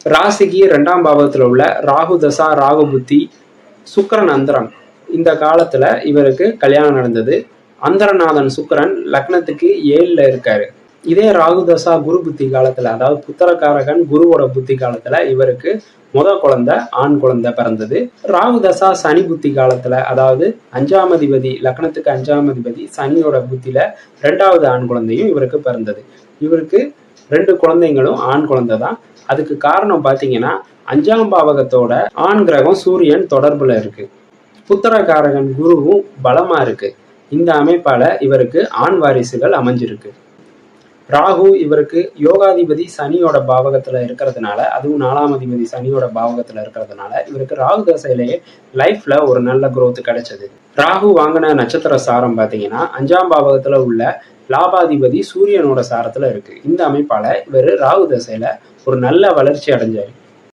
ராசிக்கு 2ஆம் பாவத்துல உள்ள ராகு தசா, ராகு புத்தி, சுக்கிரன் அந்தரம், இந்த காலத்துல இவருக்கு கல்யாணம் நடந்தது. அந்தரநாதன் சுக்கிரன் லக்னத்துக்கு 7ல இருக்காரு. இதே ராகு தசா குரு புத்தி காலத்துல, அதாவது புத்திரக்காரகன் குருவோட புத்தி காலத்துல இவருக்கு குழந்தை ஆண் குழந்தை பிறந்தது. ராகு தசா சனி புத்தி காலத்துல, அதாவது 5ஆம் அதிபதி, லக்னத்துக்கு 5ஆம் அதிபதி சனியோட புத்தியில 2வது ஆண் குழந்தையும் இவருக்கு பிறந்தது. இவருக்கு 2 குழந்தைங்களும் ஆண் குழந்தை தான். அதுக்கு காரணம் பாத்தீங்கன்னா 5ஆம் பாவகத்தோட ஆண் கிரகம் சூரியன் தொடர்புல இருக்கு. புத்திரக்காரகன் குருவும் பலமா இருக்கு. இந்த அமைப்பால இவருக்கு ஆண் வாரிசுகள் அமைஞ்சிருக்கு. ராகு இவருக்கு யோகாதிபதி சனியோட பாவகத்துல இருக்கிறதுனால, அதுவும் 4ஆம் அதிபதி சனியோட பாவகத்துல இருக்கிறதுனால இவருக்கு ராகு தசையிலேயே லைஃப்ல ஒரு நல்ல growth கிடைச்சது. ராகு வாங்கின நட்சத்திர சாரம் பாத்தீங்கன்னா 5ஆம் பாவகத்துல உள்ள லாபாதிபதி சூரியனோட சாரத்துல இருக்கு. இந்த அமைப்பால இவர் ராகு தசையில ஒரு நல்ல வளர்ச்சி அடைஞ்சாரு.